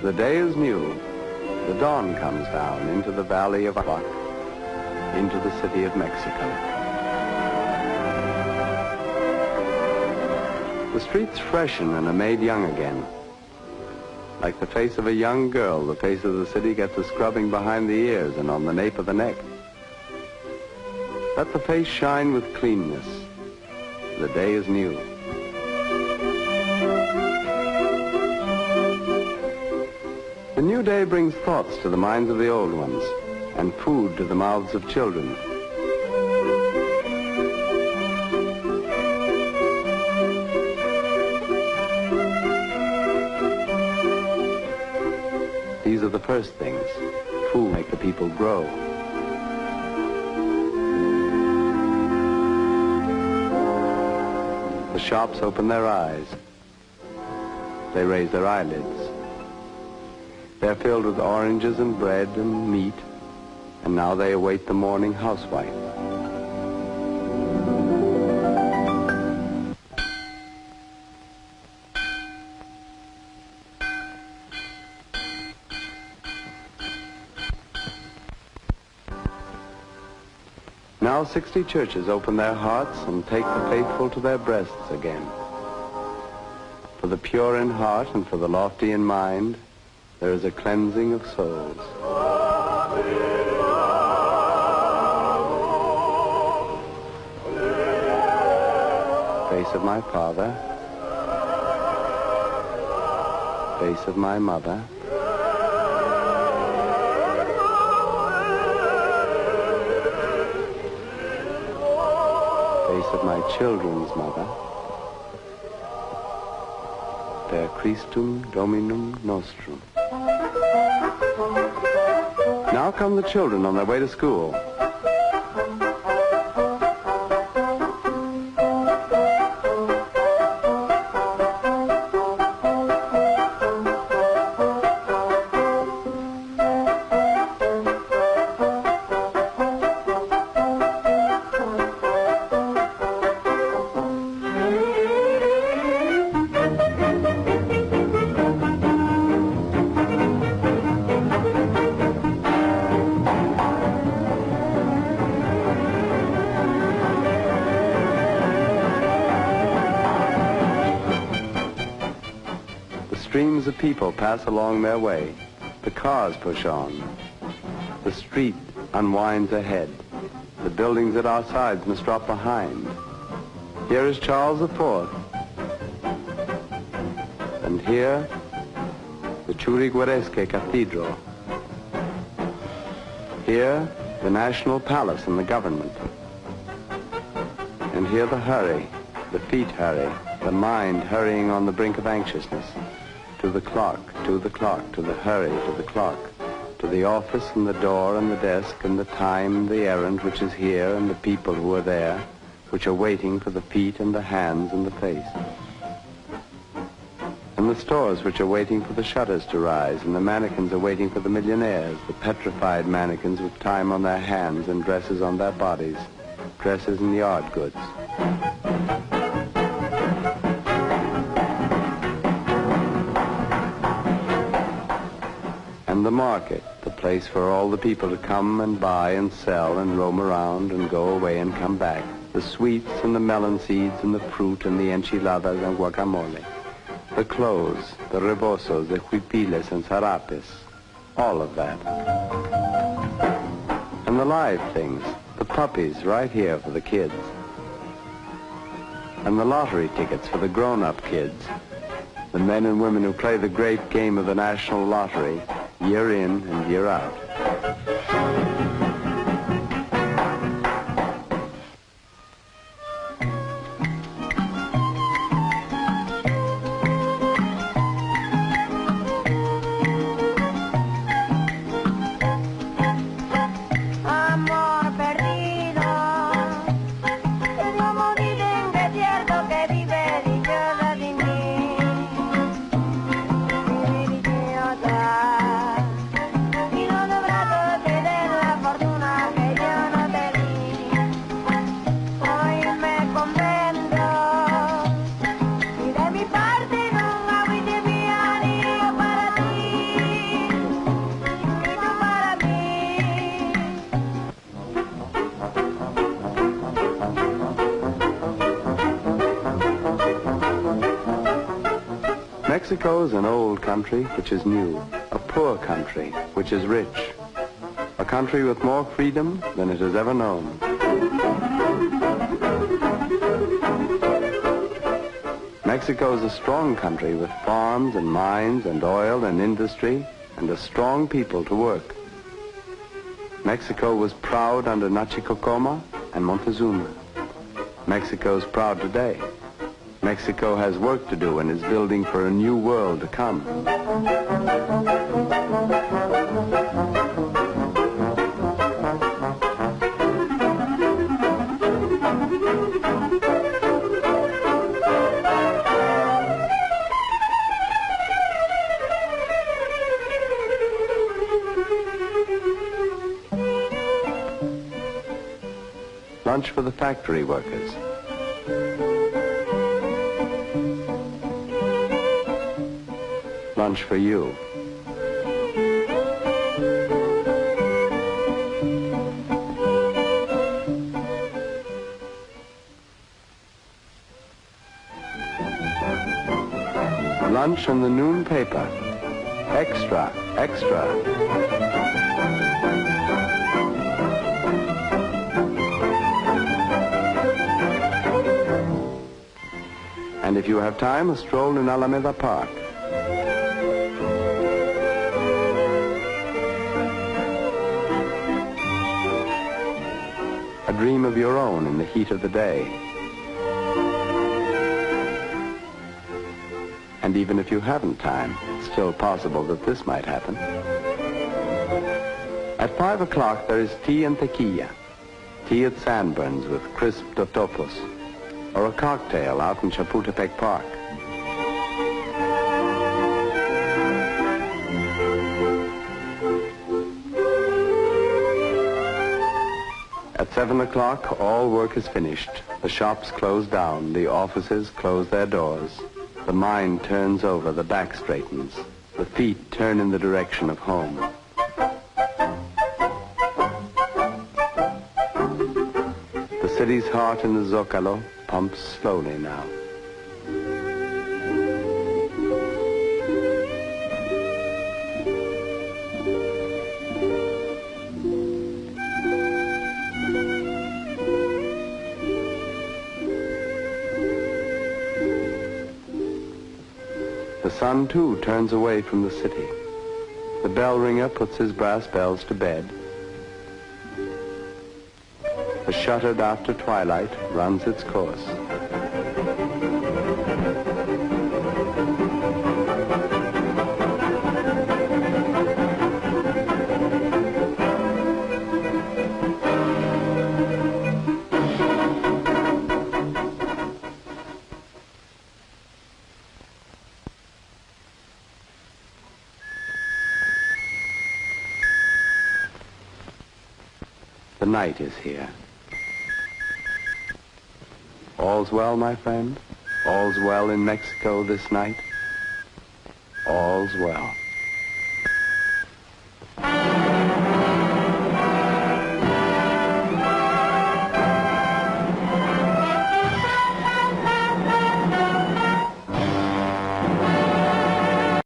The day is new. The dawn comes down into the valley of Anahuac, into the city of Mexico. The streets freshen and are made young again. Like the face of a young girl, the face of the city gets a scrubbing behind the ears and on the nape of the neck. Let the face shine with cleanness. The day is new. The new day brings thoughts to the minds of the old ones and food to the mouths of children. These are the first things. Food make the people grow. The shops open their eyes. They raise their eyelids. They're filled with oranges and bread and meat, and now they await the morning housewife. Now 60 churches open their hearts and take the faithful to their breasts again. For the pure in heart and for the lofty in mind, there is a cleansing of souls. Face of my father, face of my mother, face of my children's mother, per Christum Dominum Nostrum. Now come the children on their way to school. Streams of people pass along their way. The cars push on. The street unwinds ahead. The buildings at our sides must drop behind. Here is Charles IV. And here, the Churigueresque Cathedral. Here, the National Palace and the government. And here the hurry, the feet hurry, the mind hurrying on the brink of anxiousness. To the clock, to the clock, to the hurry, to the clock, to the office and the door and the desk and the time and the errand which is here and the people who are there, which are waiting for the feet and the hands and the face. And the stores which are waiting for the shutters to rise, and the mannequins are waiting for the millionaires, the petrified mannequins with time on their hands and dresses on their bodies, dresses and yard goods. And the market, the place for all the people to come and buy and sell and roam around and go away and come back. The sweets and the melon seeds and the fruit and the enchiladas and guacamole. The clothes, the rebosos, the huipiles and sarapes. All of that. And the live things, the puppies right here for the kids. And the lottery tickets for the grown-up kids. The men and women who play the great game of the national lottery, year in and year out. Y no logra Mexico is an old country which is new, a poor country which is rich, a country with more freedom than it has ever known. Mexico is a strong country with farms and mines and oil and industry and a strong people to work. Mexico was proud under Nachicocoma and Montezuma. Mexico is proud today. Mexico has work to do and is building for a new world to come. Lunch for the factory workers. Lunch for you. Lunch in the noon paper. Extra, extra. And if you have time, a stroll in Alameda Park. A dream of your own in the heat of the day. And even if you haven't time, it's still possible that this might happen. At 5 o'clock, there is tea and tequila. Tea at Sanborn's with crisp totopos. Or a cocktail out in Chapultepec Park. At 7 o'clock, all work is finished. The shops close down, the offices close their doors. The mind turns over, the back straightens. The feet turn in the direction of home. The city's heart in the Zocalo pumps slowly now. The sun, too, turns away from the city. The bell ringer puts his brass bells to bed. The shuttered after twilight runs its course. The night is here. All's well, my friend. All's well in Mexico this night. All's well.